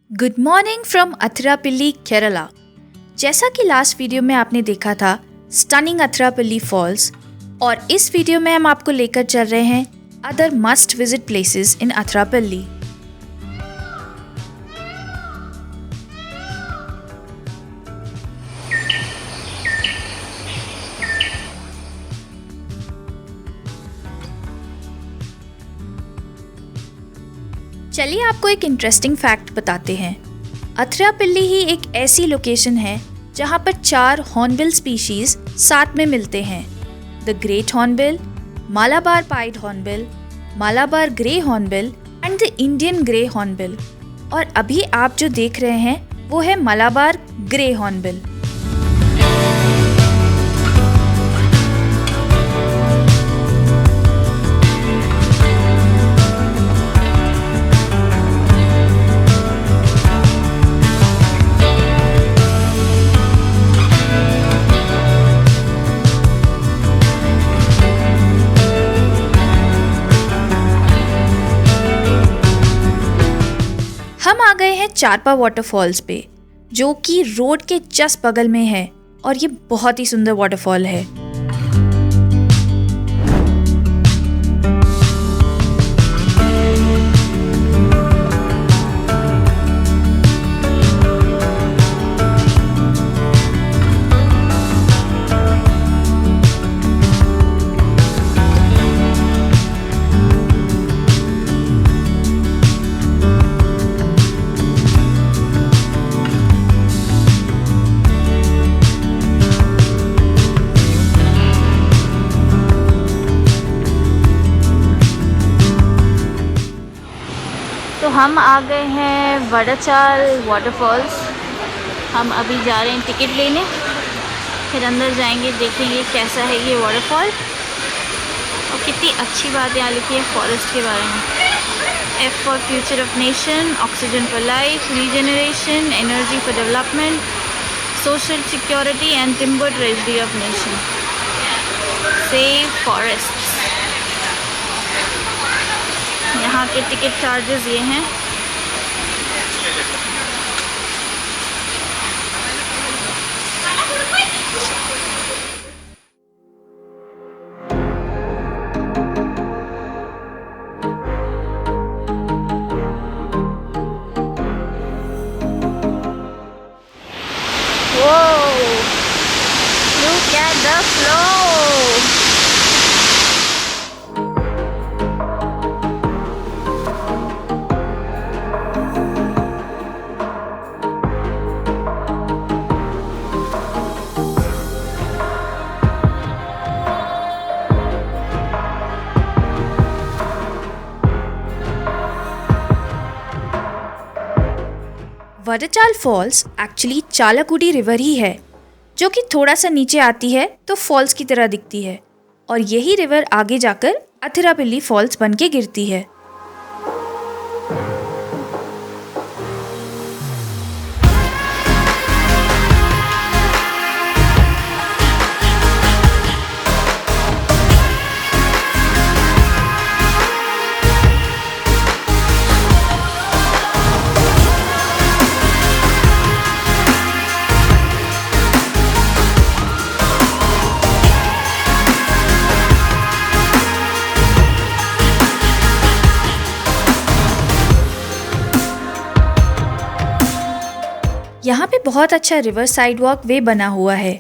Good morning from Athirappilly Kerala. जैसा कि last video में आपने देखा था स्टनिंग अथिरापल्ली फॉल्स, और इस वीडियो में हम आपको लेकर चल रहे हैं other must visit places in Athirappilly. चलिए आपको एक इंटरेस्टिंग फैक्ट बताते हैं। अथिरापल्ली ही एक ऐसी लोकेशन है जहाँ पर 4 हॉर्नबिल स्पीशीज साथ में मिलते हैं। The great hornbill, Malabar pied hornbill, Malabar grey hornbill and the Indian grey hornbill. और अभी आप जो देख रहे हैं वो है मालाबार ग्रे हॉर्नबिल। हम आ गए हैं चारपा वाटरफॉल्स पे, जो कि रोड के जस्ट बगल में है, और ये बहुत ही सुंदर वाटरफॉल है। तो हम आ गए हैं वडाचाल वाटरफॉल्स। हम अभी जा रहे हैं टिकट लेने, फिर अंदर जाएंगे, देखेंगे कैसा है ये वाटरफॉल। और कितनी अच्छी बात यहाँ लिखी है फॉरेस्ट के बारे में। F for future of nation, oxygen for life, regeneration, energy for development, social security and timber treasury of nation, save forest. यहाँ के टिकट चार्जेस ये हैं। Whoa! Look at the flow! Vazhachal falls actually Chalakudy river ही है, जो कि थोड़ा सा नीचे आती है तो फॉल्स की तरह दिखती है, और यही रिवर आगे जाकर अथिरापल्ली फॉल्स बन के गिरती है। यहाँ पे बहुत अच्छा रिवर साइड वॉक वे बना हुआ है,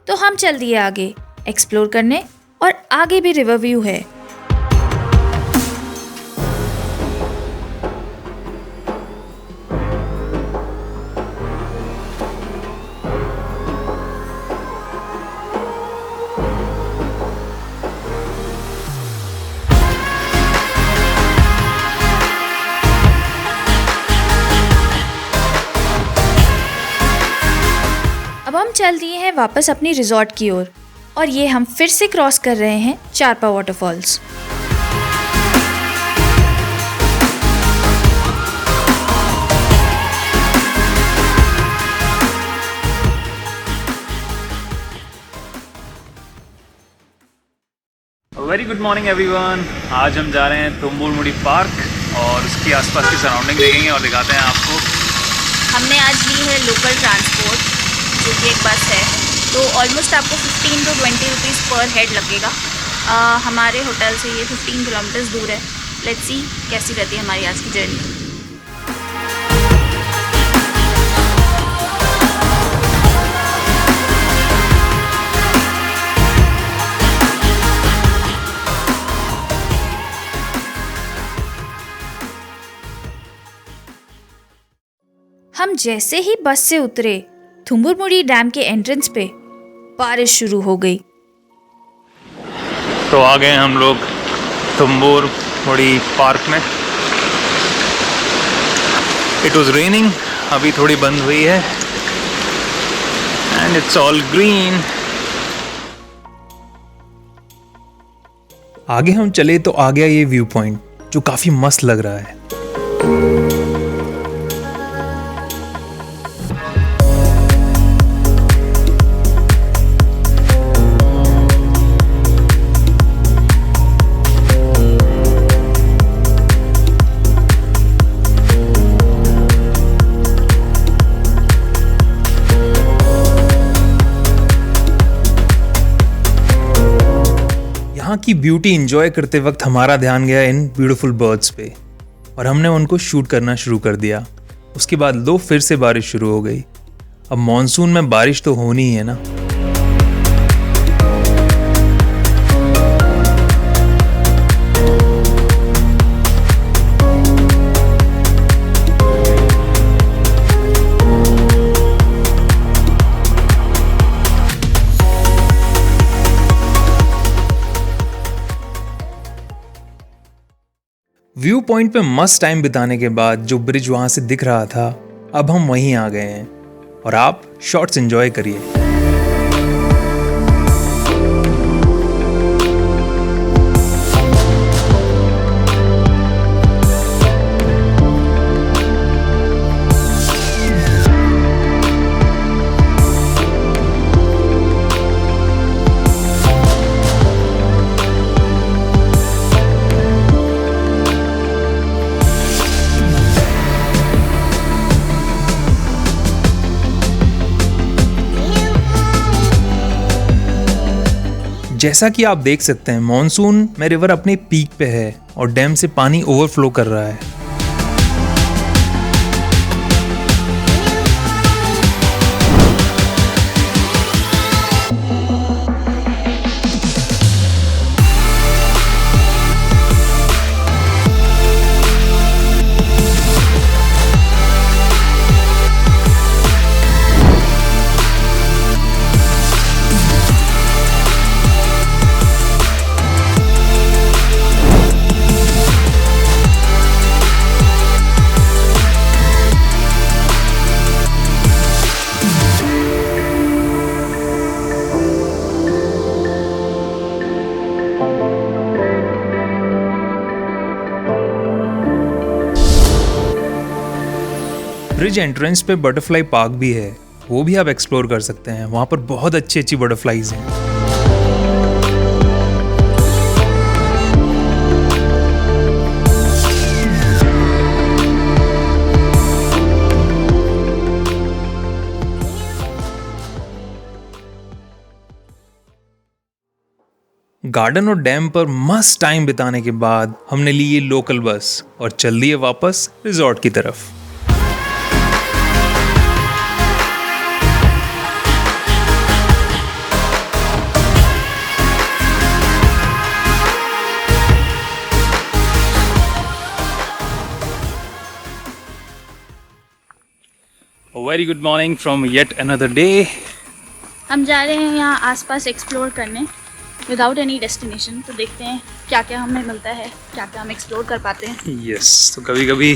तो हम चल दिए आगे एक्सप्लोर करने, और आगे भी रिवर व्यू है। अब हम चल दिए हैं वापस अपनी रिजॉर्ट की ओर, और ये हम फिर से क्रॉस कर रहे हैं Charpa waterfalls. Very good morning everyone. आज हम जा रहे हैं तुंबुरमुड़ी पार्क और उसके आसपास की सराउंडिंग देखेंगे और दिखाते हैं आपको हमने आज ली है लोकल ट्रांसपोर्ट, जो कि एक बस है। तो ऑलमोस्ट आपको 15 to 20 रुपीज़ पर हेड लगेगा। हमारे होटल से ये 15 किलोमीटर्स दूर है। लेट्स सी कैसी रहती है हमारी आज की जर्नी। हम जैसे ही बस से उतरे, थुम्बुरमुड़ी डैम के एंट्रेंस पे बारिश शुरू हो गई। तो आ गए हम लोग थुम्बुरमुड़ी पार्क में। इट वॉज रेनिंग, अभी थोड़ी बंद हुई है एंड इट्स ऑल ग्रीन। आगे हम चले तो आ गया ये व्यू पॉइंट, जो काफी मस्त लग रहा है। यहाँ की ब्यूटी एंजॉय करते वक्त हमारा ध्यान गया इन ब्यूटीफुल बर्ड्स पे और हमने उनको शूट करना शुरू कर दिया। उसके बाद लो फिर से बारिश शुरू हो गई। अब मॉनसून में बारिश तो होनी ही है ना। व्यू पॉइंट पे मस्त टाइम बिताने के बाद जो ब्रिज वहां से दिख रहा था, अब हम वहीं आ गए हैं और आप शॉट्स एंजॉय करिए। जैसा कि आप देख सकते हैं, मॉनसून में रिवर अपने पीक पे है और डैम से पानी ओवरफ्लो कर रहा है। ब्रिज एंट्रेंस पे बटरफ्लाई पार्क भी है, वो भी आप एक्सप्लोर कर सकते हैं। वहाँ पर बहुत अच्छी अच्छी बटरफ्लाईज हैं। गार्डन और डैम पर मस्त टाइम बिताने के बाद हमने ली ये लोकल बस और चल दिए वापस रिजॉर्ट की तरफ। Very good morning from yet another day. हम जा रहे हैं यहाँ आसपास एक्सप्लोर करने विदाउट एनी डेस्टिनेशन। तो देखते हैं क्या क्या हमें मिलता है, क्या क्या हम एक्सप्लोर कर पाते हैं। यस, तो कभी कभी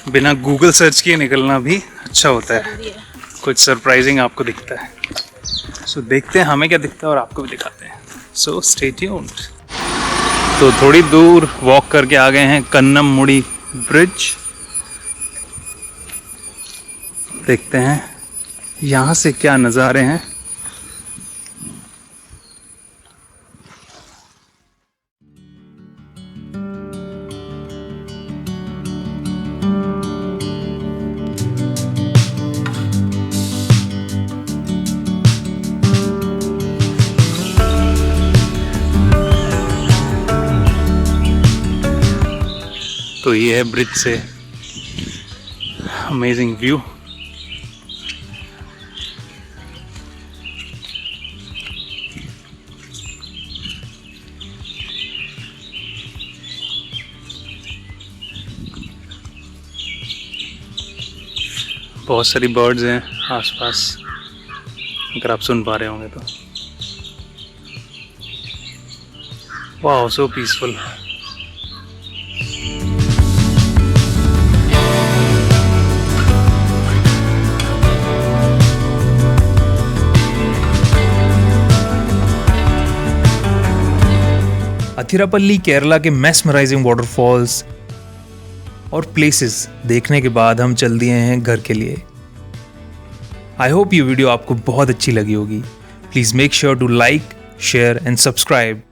बिना गूगल सर्च किए निकलना भी अच्छा होता है। जरूरी है। कुछ सरप्राइजिंग आपको दिखता है। सो देखते हैं हमें क्या दिखता है और आपको भी दिखाते हैं। So stay tuned. तो थोड़ी दूर वॉक करके आ गए हैं कन्नममुड़ी ब्रिज। देखते हैं यहाँ से क्या नज़ारे हैं। तो ये है ब्रिज से अमेजिंग व्यू। बहुत सारी बर्ड्स हैं आसपास, अगर आप सुन पा रहे होंगे तो। वाह, सो पीसफुल। अथिरापल्ली केरला के मेस्मराइजिंग वाटरफॉल्स और प्लेसेस देखने के बाद हम चल दिए हैं घर के लिए। आई होप ये वीडियो आपको बहुत अच्छी लगी होगी। Please make sure to like, share and subscribe